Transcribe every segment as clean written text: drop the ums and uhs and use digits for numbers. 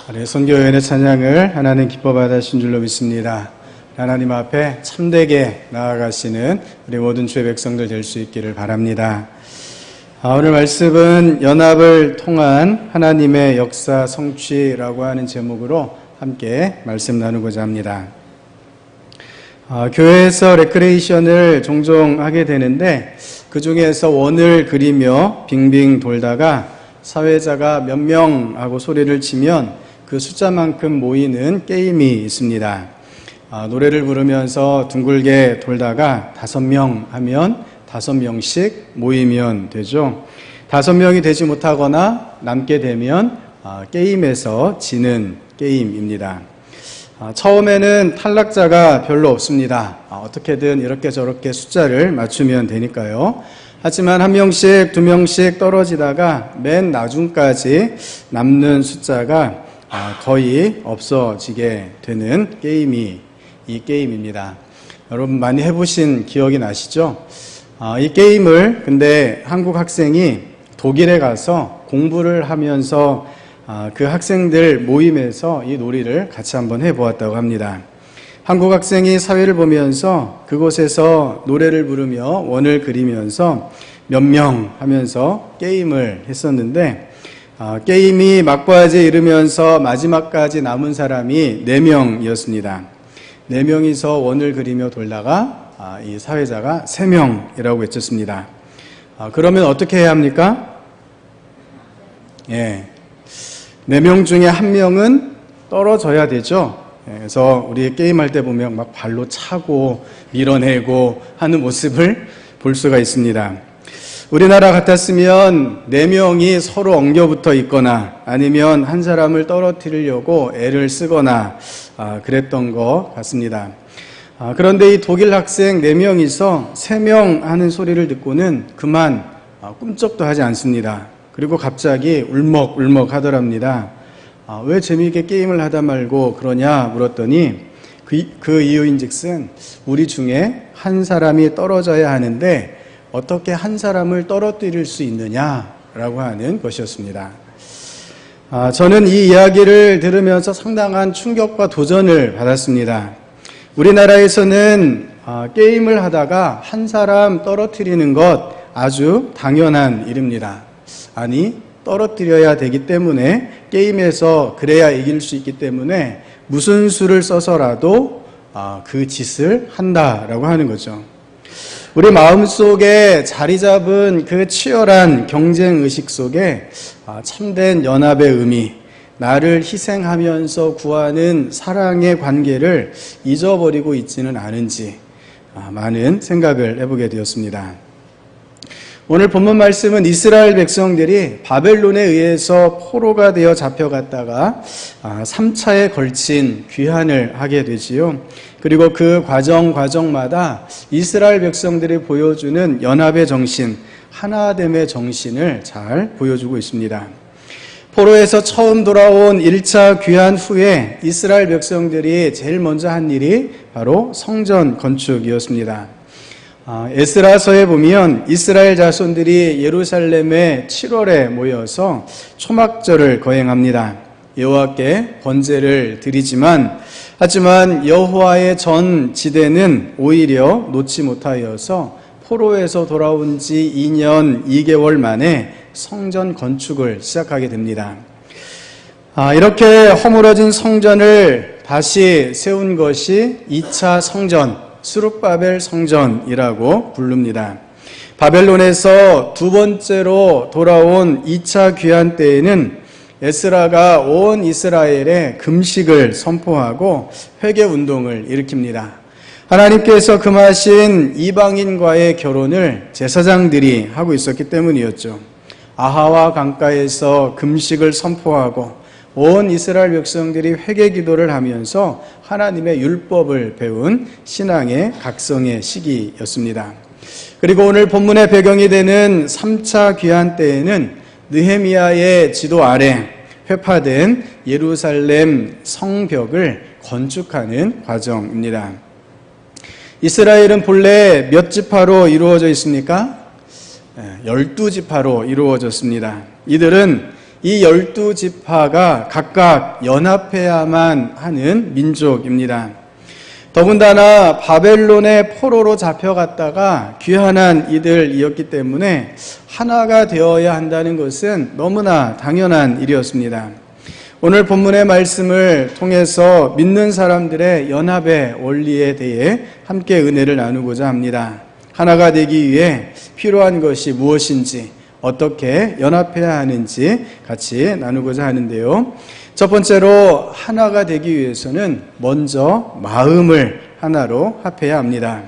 선교회의 찬양을 하나님 기뻐 받으신 줄로 믿습니다. 하나님 앞에 참되게 나아가시는 우리 모든 주의 백성들 될 수 있기를 바랍니다. 오늘 말씀은 연합을 통한 하나님의 역사 성취라고 하는 제목으로 함께 말씀 나누고자 합니다. 교회에서 레크레이션을 종종 하게 되는데 그 중에서 원을 그리며 빙빙 돌다가 사회자가 몇 명 하고 소리를 치면 그 숫자만큼 모이는 게임이 있습니다. 노래를 부르면서 둥글게 돌다가 5명 하면 5명씩 모이면 되죠. 5명이 되지 못하거나 남게 되면 게임에서 지는 게임입니다. 처음에는 탈락자가 별로 없습니다. 어떻게든 이렇게 저렇게 숫자를 맞추면 되니까요. 하지만 1명씩 2명씩 떨어지다가 맨 나중까지 남는 숫자가 거의 없어지게 되는 게임이 이 게임입니다. 여러분 많이 해보신 기억이 나시죠? 이 게임을 근데 한국 학생이 독일에 가서 공부를 하면서 그 학생들 모임에서 이 놀이를 같이 한번 해보았다고 합니다. 한국 학생이 사회를 보면서 그곳에서 노래를 부르며 원을 그리면서 몇 명 하면서 게임을 했었는데 게임이 막바지에 이르면서 마지막까지 남은 사람이 4명이었습니다. 4명이서 원을 그리며 돌다가 이 사회자가 3명이라고 외쳤습니다. 그러면 어떻게 해야 합니까? 4명 중에 1명은 떨어져야 되죠. 그래서 우리 게임할 때 보면 막 발로 차고 밀어내고 하는 모습을 볼 수가 있습니다. 우리나라 같았으면 4명이 서로 엉겨붙어 있거나 아니면 한 사람을 떨어뜨리려고 애를 쓰거나 그랬던 것 같습니다. 그런데 이 독일 학생 4명이서 3명 하는 소리를 듣고는 그만 꿈쩍도 하지 않습니다. 그리고 갑자기 울먹울먹 하더랍니다. 왜 재미있게 게임을 하다 말고 그러냐 물었더니 그 이유인즉슨 우리 중에 한 사람이 떨어져야 하는데 어떻게 한 사람을 떨어뜨릴 수 있느냐라고 하는 것이었습니다. 저는 이 이야기를 들으면서 상당한 충격과 도전을 받았습니다. 우리나라에서는 게임을 하다가 한 사람 떨어뜨리는 것 아주 당연한 일입니다. 아니 떨어뜨려야 되기 때문에 게임에서 그래야 이길 수 있기 때문에 무슨 수를 써서라도 그 짓을 한다라고 하는 거죠. 우리 마음속에 자리 잡은 그 치열한 경쟁의식 속에 참된 연합의 의미, 나를 희생하면서 구하는 사랑의 관계를 잊어버리고 있지는 않은지 많은 생각을 해보게 되었습니다. 오늘 본문 말씀은 이스라엘 백성들이 바벨론에 의해서 포로가 되어 잡혀갔다가 3차에 걸친 귀환을 하게 되지요. 그리고 그 과정마다 이스라엘 백성들이 보여주는 연합의 정신, 하나됨의 정신을 잘 보여주고 있습니다. 포로에서 처음 돌아온 1차 귀환 후에 이스라엘 백성들이 제일 먼저 한 일이 바로 성전 건축이었습니다. 에스라서에 보면 이스라엘 자손들이 예루살렘에 7월에 모여서 초막절을 거행합니다. 여호와께 번제를 드리지만 하지만 여호와의 전 지대는 오히려 놓지 못하여서 포로에서 돌아온 지 2년 2개월 만에 성전 건축을 시작하게 됩니다. 이렇게 허물어진 성전을 다시 세운 것이 2차 성전, 스룹바벨 성전이라고 부릅니다. 바벨론에서 두 번째로 돌아온 2차 귀환 때에는 에스라가 온 이스라엘에 금식을 선포하고 회개운동을 일으킵니다. 하나님께서 금하신 이방인과의 결혼을 제사장들이 하고 있었기 때문이었죠. 아하와 강가에서 금식을 선포하고 온 이스라엘 백성들이 회개 기도를 하면서 하나님의 율법을 배운 신앙의 각성의 시기였습니다. 그리고 오늘 본문의 배경이 되는 3차 귀환 때에는 느헤미야의 지도 아래 회파된 예루살렘 성벽을 건축하는 과정입니다. 이스라엘은 본래 몇 지파로 이루어져 있습니까? 12지파로 이루어졌습니다. 이들은 이 12지파가 각각 연합해야만 하는 민족입니다. 더군다나 바벨론의 포로로 잡혀갔다가 귀환한 이들이었기 때문에 하나가 되어야 한다는 것은 너무나 당연한 일이었습니다. 오늘 본문의 말씀을 통해서 믿는 사람들의 연합의 원리에 대해 함께 은혜를 나누고자 합니다. 하나가 되기 위해 필요한 것이 무엇인지, 어떻게 연합해야 하는지 같이 나누고자 하는데요. 첫 번째로 하나가 되기 위해서는 먼저 마음을 하나로 합해야 합니다.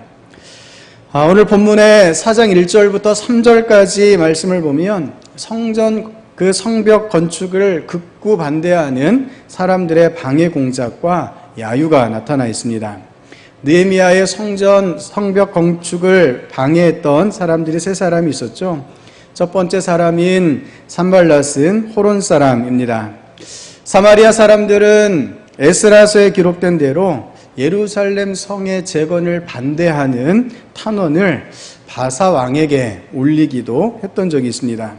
오늘 본문의 4장 1절부터 3절까지 말씀을 보면 성전 그 성벽 건축을 극구 반대하는 사람들의 방해 공작과 야유가 나타나 있습니다. 느헤미야의 성벽 건축을 방해했던 사람들이 세 사람이 있었죠. 첫 번째 사람인 산발랏은 호론 사람입니다. 사마리아 사람들은 에스라서에 기록된 대로 예루살렘 성의 재건을 반대하는 탄원을 바사 왕에게 올리기도 했던 적이 있습니다.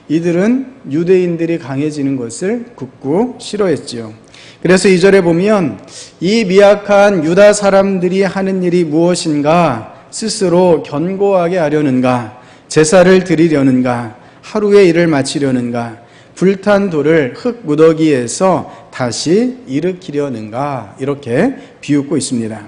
이들은 유대인들이 강해지는 것을 굳고 싫어했지요. 그래서 2절에 보면 이 미약한 유다 사람들이 하는 일이 무엇인가, 스스로 견고하게 하려는가, 제사를 드리려는가, 하루의 일을 마치려는가, 불탄 돌을 흙 무더기에서 다시 일으키려는가, 이렇게 비웃고 있습니다.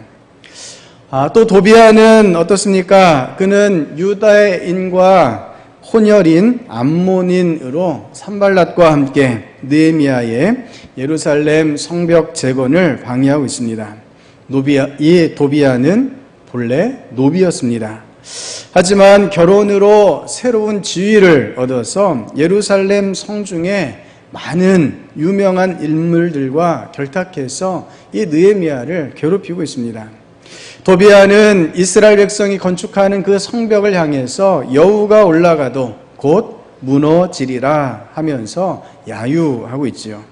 또 도비아는 어떻습니까? 그는 유다인과 혼혈인 암몬인으로 산발랏과 함께 느헤미야의 예루살렘 성벽 재건을 방해하고 있습니다. 이 도비아는 본래 노비였습니다. 하지만 결혼으로 새로운 지위를 얻어서 예루살렘 성중에 많은 유명한 인물들과 결탁해서 이 느헤미야를 괴롭히고 있습니다. 도비아는 이스라엘 백성이 건축하는 그 성벽을 향해서 여우가 올라가도 곧 무너지리라 하면서 야유하고 있지요.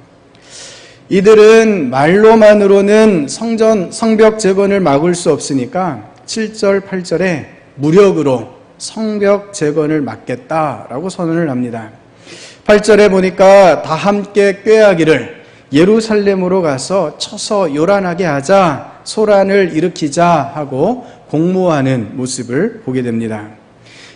이들은 말로만으로는 성벽 재건을 막을 수 없으니까 7절, 8절에 무력으로 성벽 재건을 막겠다라고 선언을 합니다. 8절에 보니까 다 함께 꾀하기를 예루살렘으로 가서 쳐서 요란하게 하자, 소란을 일으키자 하고 공모하는 모습을 보게 됩니다.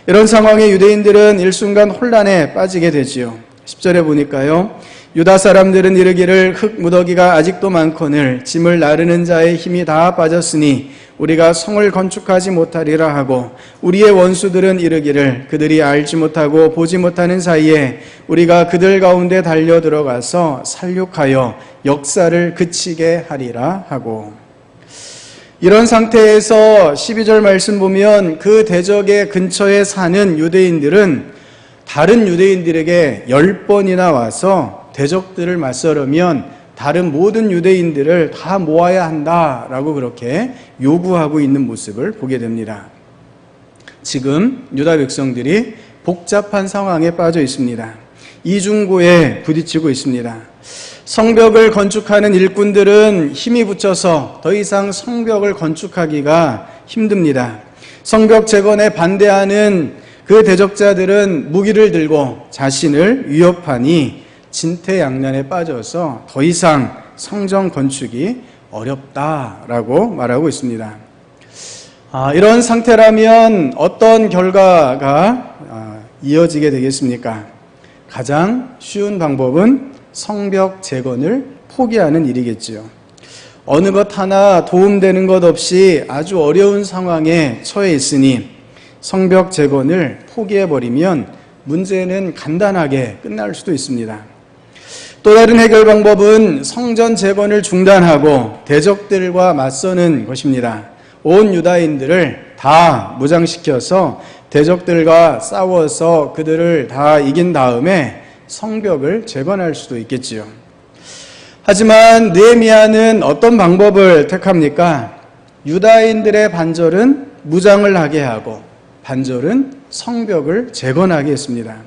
이런 상황에 유대인들은 일순간 혼란에 빠지게 되지요. 10절에 보니까요, 유다 사람들은 이르기를 흙 무더기가 아직도 많거늘 짐을 나르는 자의 힘이 다 빠졌으니 우리가 성을 건축하지 못하리라 하고, 우리의 원수들은 이르기를 그들이 알지 못하고 보지 못하는 사이에 우리가 그들 가운데 달려 들어가서 살육하여 역사를 그치게 하리라 하고. 이런 상태에서 12절 말씀 보면 그 대적의 근처에 사는 유대인들은 다른 유대인들에게 10번이나 와서 대적들을 맞서려면 다른 모든 유대인들을 다 모아야 한다라고 그렇게 요구하고 있는 모습을 보게 됩니다. 지금 유다 백성들이 복잡한 상황에 빠져 있습니다. 이중고에 부딪히고 있습니다. 성벽을 건축하는 일꾼들은 힘이 붙여서 더 이상 성벽을 건축하기가 힘듭니다. 성벽 재건에 반대하는 그 대적자들은 무기를 들고 자신을 위협하니 진퇴양난에 빠져서 더 이상 성전 건축이 어렵다라고 말하고 있습니다. 이런 상태라면 어떤 결과가 이어지게 되겠습니까? 가장 쉬운 방법은 성벽 재건을 포기하는 일이겠지요. 어느 것 하나 도움되는 것 없이 아주 어려운 상황에 처해 있으니 성벽 재건을 포기해버리면 문제는 간단하게 끝날 수도 있습니다. 또 다른 해결 방법은 성전 재건을 중단하고 대적들과 맞서는 것입니다. 온 유다인들을 다 무장시켜서 대적들과 싸워서 그들을 다 이긴 다음에 성벽을 재건할 수도 있겠지요. 하지만 느헤미야는 어떤 방법을 택합니까? 유다인들의 반절은 무장을 하게 하고 반절은 성벽을 재건하게 했습니다.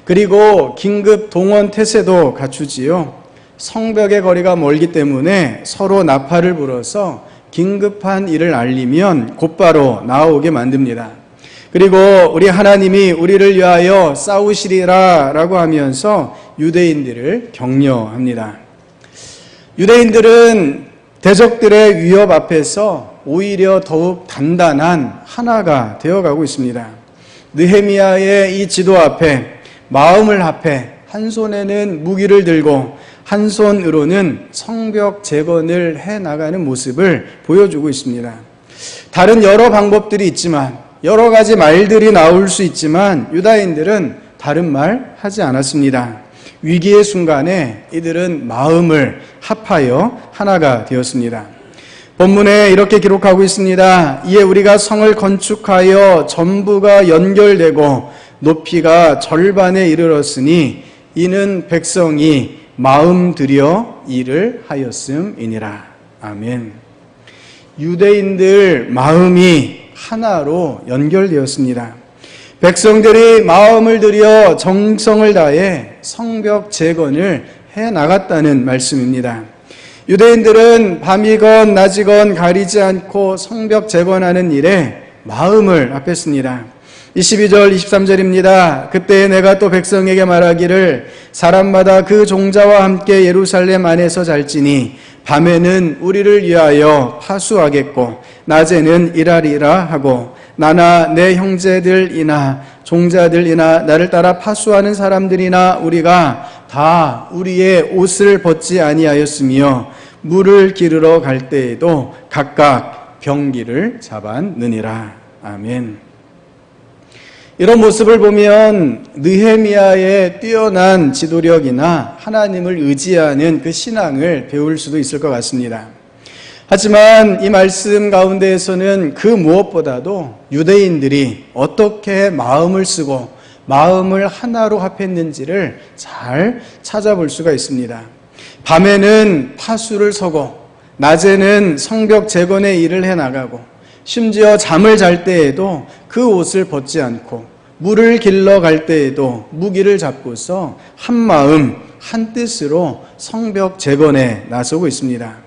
그리고 긴급 동원 태세도 갖추지요. 성벽의 거리가 멀기 때문에 서로 나팔을 불어서 긴급한 일을 알리면 곧바로 나오게 만듭니다. 그리고 우리 하나님이 우리를 위하여 싸우시리라 라고 하면서 유대인들을 격려합니다. 유대인들은 대적들의 위협 앞에서 오히려 더욱 단단한 하나가 되어가고 있습니다. 느헤미야의 이 지도 앞에, 마음을 합해 한 손에는 무기를 들고 한 손으로는 성벽 재건을 해나가는 모습을 보여주고 있습니다. 다른 여러 방법들이 있지만, 여러 가지 말들이 나올 수 있지만 유다인들은 다른 말 하지 않았습니다. 위기의 순간에 이들은 마음을 합하여 하나가 되었습니다. 본문에 이렇게 기록하고 있습니다. 이에 우리가 성을 건축하여 전부가 연결되고 높이가 절반에 이르렀으니 이는 백성이 마음 들여 일을 하였음이니라. 아멘. 유대인들 마음이 하나로 연결되었습니다. 백성들이 마음을 들여 정성을 다해 성벽 재건을 해 나갔다는 말씀입니다. 유대인들은 밤이건 낮이건 가리지 않고 성벽 재건하는 일에 마음을 합했습니다. 22절 23절입니다. 그때 내가 또 백성에게 말하기를 사람마다 그 종자와 함께 예루살렘 안에서 잘지니 밤에는 우리를 위하여 파수하겠고 낮에는 일하리라 하고 나나 내 형제들이나 종자들이나 나를 따라 파수하는 사람들이나 우리가 다 우리의 옷을 벗지 아니하였으며 물을 기르러 갈 때에도 각각 병기를 잡았느니라. 아멘. 이런 모습을 보면 느헤미야의 뛰어난 지도력이나 하나님을 의지하는 그 신앙을 배울 수도 있을 것 같습니다. 하지만 이 말씀 가운데에서는 그 무엇보다도 유대인들이 어떻게 마음을 쓰고 마음을 하나로 합했는지를 잘 찾아볼 수가 있습니다. 밤에는 파수를 서고 낮에는 성벽 재건의 일을 해나가고 심지어 잠을 잘 때에도 그 옷을 벗지 않고 물을 길러 갈 때에도 무기를 잡고서 한 마음 한 뜻으로 성벽 재건에 나서고 있습니다.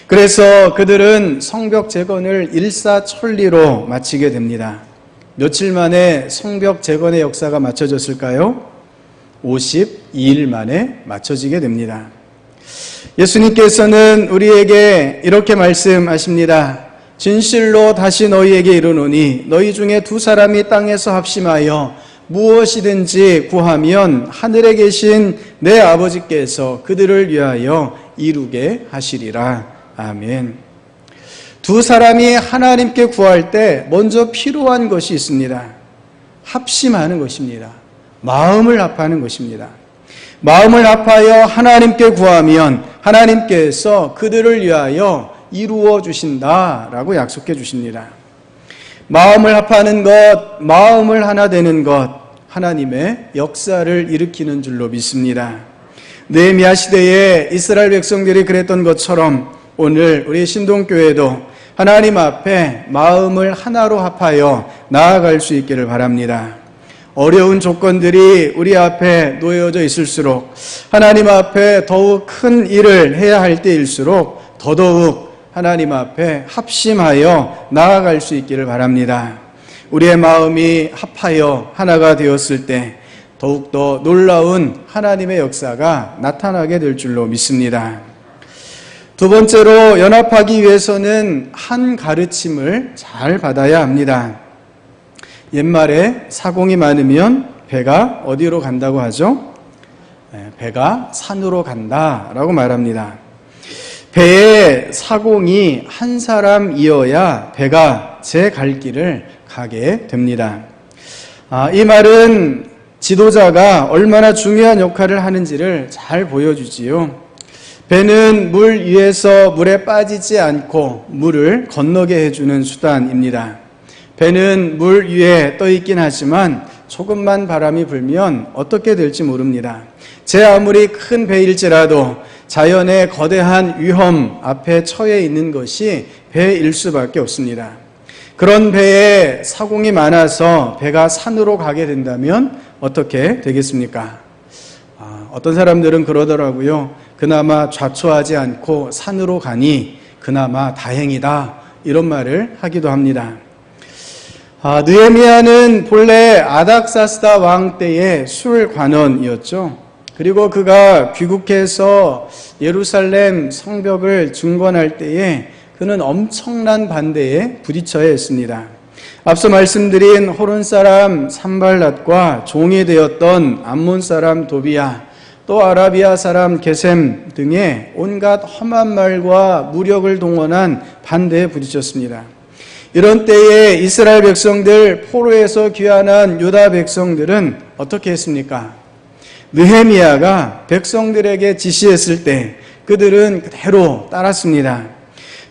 그래서 그들은 성벽 재건을 일사천리로 마치게 됩니다. 며칠 만에 성벽 재건의 역사가 마쳐졌을까요? 52일 만에 마쳐지게 됩니다. 예수님께서는 우리에게 이렇게 말씀하십니다. 진실로 다시 너희에게 이르노니 너희 중에 두 사람이 땅에서 합심하여 무엇이든지 구하면 하늘에 계신 내 아버지께서 그들을 위하여 이루게 하시리라. 아멘. 두 사람이 하나님께 구할 때 먼저 필요한 것이 있습니다. 합심하는 것입니다. 마음을 합하는 것입니다. 마음을 합하여 하나님께 구하면 하나님께서 그들을 위하여 이루어 주신다라고 약속해 주십니다. 마음을 합하는 것, 마음을 하나 되는 것, 하나님의 역사를 일으키는 줄로 믿습니다. 느헤미야 시대에 이스라엘 백성들이 그랬던 것처럼 오늘 우리 신동교회도 하나님 앞에 마음을 하나로 합하여 나아갈 수 있기를 바랍니다. 어려운 조건들이 우리 앞에 놓여져 있을수록 하나님 앞에 더욱 큰 일을 해야 할 때일수록 더더욱 하나님 앞에 합심하여 나아갈 수 있기를 바랍니다. 우리의 마음이 합하여 하나가 되었을 때 더욱더 놀라운 하나님의 역사가 나타나게 될 줄로 믿습니다. 두 번째로 연합하기 위해서는 한 가르침을 잘 받아야 합니다. 옛말에 사공이 많으면 배가 어디로 간다고 하죠? 배가 산으로 간다라고 말합니다. 배에 사공이 한 사람이어야 배가 제 갈 길을 가게 됩니다. 이 말은 지도자가 얼마나 중요한 역할을 하는지를 잘 보여주지요. 배는 물 위에서 물에 빠지지 않고 물을 건너게 해주는 수단입니다. 배는 물 위에 떠 있긴 하지만 조금만 바람이 불면 어떻게 될지 모릅니다. 제 아무리 큰 배일지라도 자연의 거대한 위험 앞에 처해 있는 것이 배일 수밖에 없습니다. 그런 배에 사공이 많아서 배가 산으로 가게 된다면 어떻게 되겠습니까? 어떤 사람들은 그러더라고요. 그나마 좌초하지 않고 산으로 가니 그나마 다행이다. 이런 말을 하기도 합니다. 느헤미야는 본래 아닥사스다 왕 때의 술관원이었죠. 그리고 그가 귀국해서 예루살렘 성벽을 중건할 때에 그는 엄청난 반대에 부딪혀야 했습니다. 앞서 말씀드린 호론 사람 산발랏과 종이 되었던 암몬 사람 도비야, 또 아라비아 사람 게셈 등의 온갖 험한 말과 무력을 동원한 반대에 부딪혔습니다. 이런 때에 이스라엘 백성들, 포로에서 귀환한 유다 백성들은 어떻게 했습니까? 느헤미야가 백성들에게 지시했을 때 그들은 그대로 따랐습니다.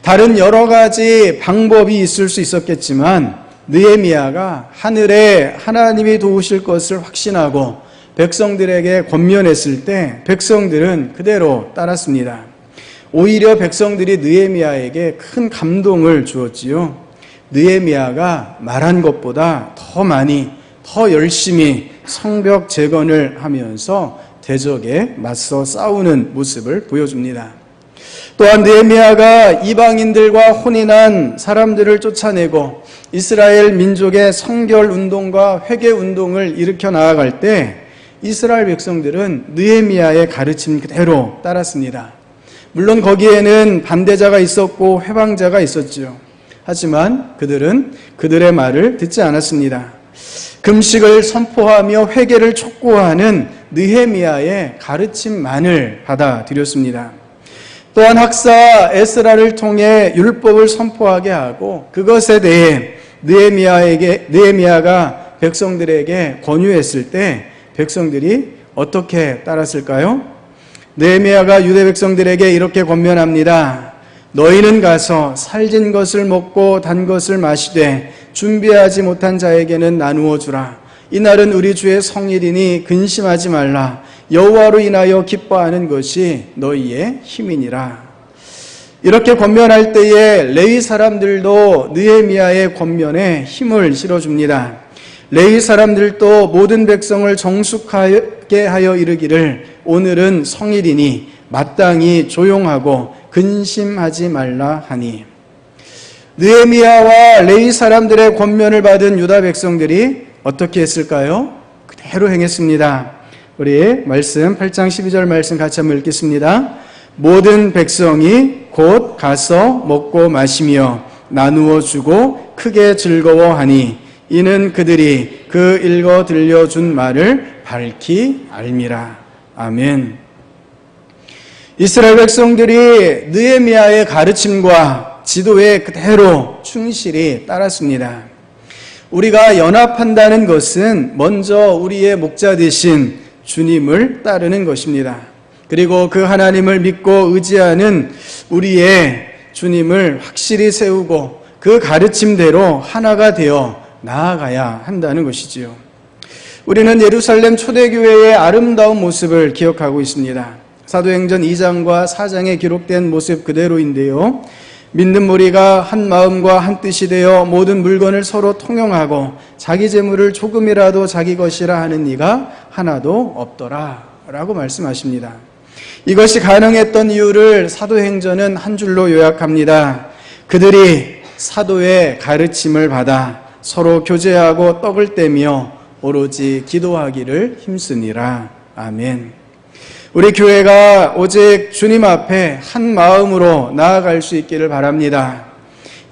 다른 여러 가지 방법이 있을 수 있었겠지만 느헤미야가 하늘에 하나님이 도우실 것을 확신하고 백성들에게 권면했을 때 백성들은 그대로 따랐습니다. 오히려 백성들이 느헤미야에게 큰 감동을 주었지요. 느헤미야가 말한 것보다 더 많이, 더 열심히 성벽 재건을 하면서 대적에 맞서 싸우는 모습을 보여줍니다. 또한 느헤미야가 이방인들과 혼인한 사람들을 쫓아내고 이스라엘 민족의 성결 운동과 회개 운동을 일으켜 나아갈 때 이스라엘 백성들은 느헤미야의 가르침 그대로 따랐습니다. 물론 거기에는 반대자가 있었고 회방자가 있었죠. 하지만 그들은 그들의 말을 듣지 않았습니다. 금식을 선포하며 회개를 촉구하는 느헤미야의 가르침만을 받아들였습니다. 또한 학사 에스라를 통해 율법을 선포하게 하고 그것에 대해 느헤미야가 백성들에게 권유했을 때 백성들이 어떻게 따랐을까요? 느헤미야가 유대 백성들에게 이렇게 권면합니다. 너희는 가서 살진 것을 먹고 단 것을 마시되 준비하지 못한 자에게는 나누어 주라. 이날은 우리 주의 성일이니 근심하지 말라. 여호와로 인하여 기뻐하는 것이 너희의 힘이니라. 이렇게 권면할 때에 레위 사람들도 느헤미야의 권면에 힘을 실어줍니다. 레위 사람들도 모든 백성을 정숙하게 하여 이르기를 오늘은 성일이니 마땅히 조용하고 근심하지 말라 하니. 느헤미야와 레위 사람들의 권면을 받은 유다 백성들이 어떻게 했을까요? 그대로 행했습니다. 우리 말씀 8장 12절 말씀 같이 한번 읽겠습니다. 모든 백성이 곧 가서 먹고 마시며 나누어 주고 크게 즐거워하니 이는 그들이 그 읽어 들려준 말을 밝히 알미라. 아멘. 이스라엘 백성들이 느헤미야의 가르침과 지도에 그대로 충실히 따랐습니다. 우리가 연합한다는 것은 먼저 우리의 목자 되신 주님을 따르는 것입니다. 그리고 그 하나님을 믿고 의지하는 우리의 주님을 확실히 세우고 그 가르침대로 하나가 되어 나아가야 한다는 것이지요. 우리는 예루살렘 초대교회의 아름다운 모습을 기억하고 있습니다. 사도행전 2장과 4장에 기록된 모습 그대로인데요. 믿는 무리가 한 마음과 한 뜻이 되어 모든 물건을 서로 통용하고 자기 재물을 조금이라도 자기 것이라 하는 이가 하나도 없더라 라고 말씀하십니다. 이것이 가능했던 이유를 사도행전은 한 줄로 요약합니다. 그들이 사도의 가르침을 받아 서로 교제하고 떡을 떼며 오로지 기도하기를 힘쓰니라. 아멘. 우리 교회가 오직 주님 앞에 한 마음으로 나아갈 수 있기를 바랍니다.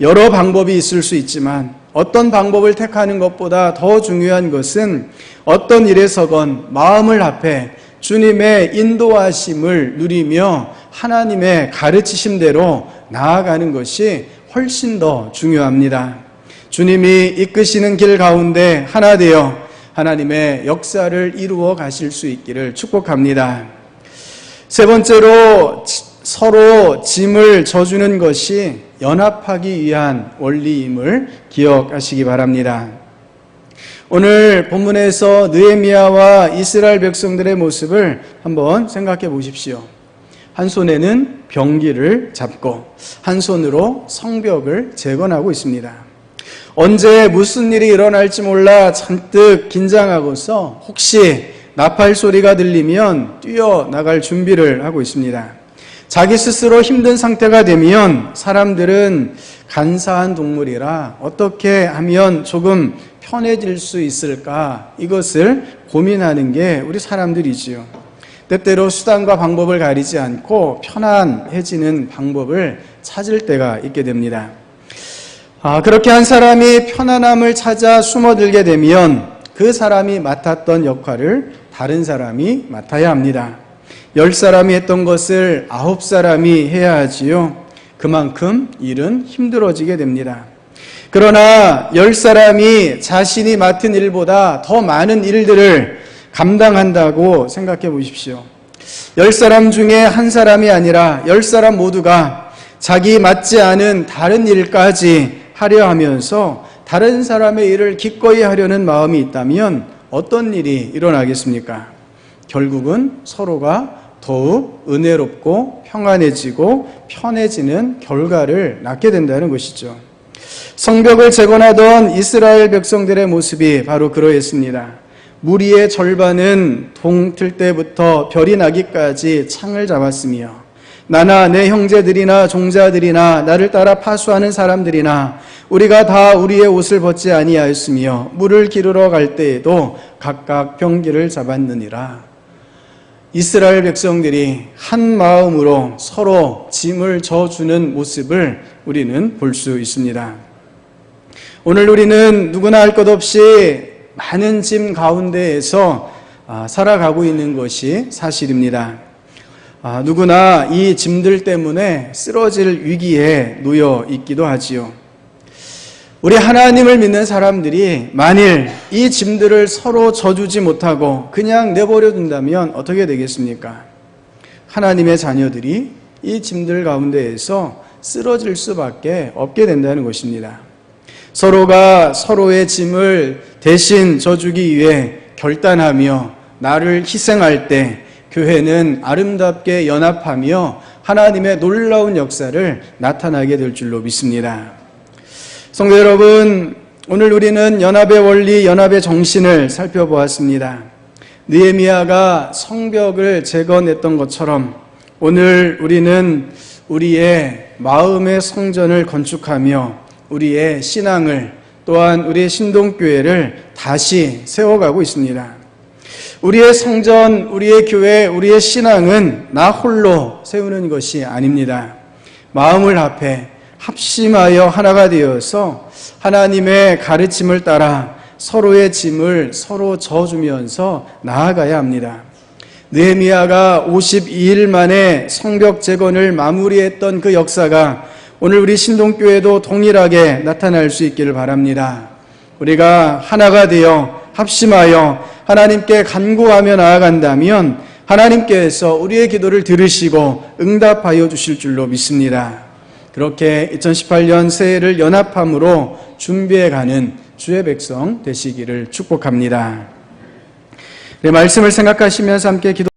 여러 방법이 있을 수 있지만 어떤 방법을 택하는 것보다 더 중요한 것은 어떤 일에서건 마음을 합해 주님의 인도하심을 누리며 하나님의 가르치심대로 나아가는 것이 훨씬 더 중요합니다. 주님이 이끄시는 길 가운데 하나 되어 하나님의 역사를 이루어 가실 수 있기를 축복합니다. 세 번째로 서로 짐을 져주는 것이 연합하기 위한 원리임을 기억하시기 바랍니다. 오늘 본문에서 느헤미야와 이스라엘 백성들의 모습을 한번 생각해 보십시오. 한 손에는 병기를 잡고 한 손으로 성벽을 재건하고 있습니다. 언제 무슨 일이 일어날지 몰라 잔뜩 긴장하고서 혹시 나팔 소리가 들리면 뛰어나갈 준비를 하고 있습니다. 자기 스스로 힘든 상태가 되면 사람들은 간사한 동물이라 어떻게 하면 조금 편해질 수 있을까 이것을 고민하는 게 우리 사람들이지요. 때때로 수단과 방법을 가리지 않고 편안해지는 방법을 찾을 때가 있게 됩니다. 그렇게 한 사람이 편안함을 찾아 숨어들게 되면 그 사람이 맡았던 역할을 다른 사람이 맡아야 합니다. 10사람이 했던 것을 9사람이 해야 하지요. 그만큼 일은 힘들어지게 됩니다. 그러나 10사람이 자신이 맡은 일보다 더 많은 일들을 감당한다고 생각해 보십시오. 10사람 중에 한 사람이 아니라 10사람 모두가 자기 맡지 않은 다른 일까지 하려 하면서 다른 사람의 일을 기꺼이 하려는 마음이 있다면 어떤 일이 일어나겠습니까? 결국은 서로가 더욱 은혜롭고 평안해지고 편해지는 결과를 낳게 된다는 것이죠. 성벽을 재건하던 이스라엘 백성들의 모습이 바로 그러했습니다. 무리의 절반은 동틀 때부터 별이 나기까지 창을 잡았으며 나나 내 형제들이나 종자들이나 나를 따라 파수하는 사람들이나 우리가 다 우리의 옷을 벗지 아니하였으며 물을 기르러 갈 때에도 각각 병기를 잡았느니라. 이스라엘 백성들이 한 마음으로 서로 짐을 져주는 모습을 우리는 볼 수 있습니다. 오늘 우리는 누구나 할 것 없이 많은 짐 가운데에서 살아가고 있는 것이 사실입니다. 누구나 이 짐들 때문에 쓰러질 위기에 놓여 있기도 하지요. 우리 하나님을 믿는 사람들이 만일 이 짐들을 서로 져주지 못하고 그냥 내버려 둔다면 어떻게 되겠습니까? 하나님의 자녀들이 이 짐들 가운데에서 쓰러질 수밖에 없게 된다는 것입니다. 서로가 서로의 짐을 대신 져주기 위해 결단하며 나를 희생할 때 교회는 아름답게 연합하며 하나님의 놀라운 역사를 나타나게 될 줄로 믿습니다. 성도 여러분, 오늘 우리는 연합의 원리, 연합의 정신을 살펴보았습니다. 느헤미야가 성벽을 재건했던 것처럼 오늘 우리는 우리의 마음의 성전을 건축하며 우리의 신앙을 또한 우리의 신동교회를 다시 세워가고 있습니다. 우리의 성전, 우리의 교회, 우리의 신앙은 나 홀로 세우는 것이 아닙니다. 마음을 합해 합심하여 하나가 되어서 하나님의 가르침을 따라 서로의 짐을 서로 져주면서 나아가야 합니다. 느헤미야가 52일 만에 성벽 재건을 마무리했던 그 역사가 오늘 우리 신동교회도 동일하게 나타날 수 있기를 바랍니다. 우리가 하나가 되어 합심하여 하나님께 간구하며 나아간다면 하나님께서 우리의 기도를 들으시고 응답하여 주실 줄로 믿습니다. 그렇게 2018년 새해를 연합함으로 준비해가는 주의 백성 되시기를 축복합니다. 네, 말씀을 생각하시면서 함께 기도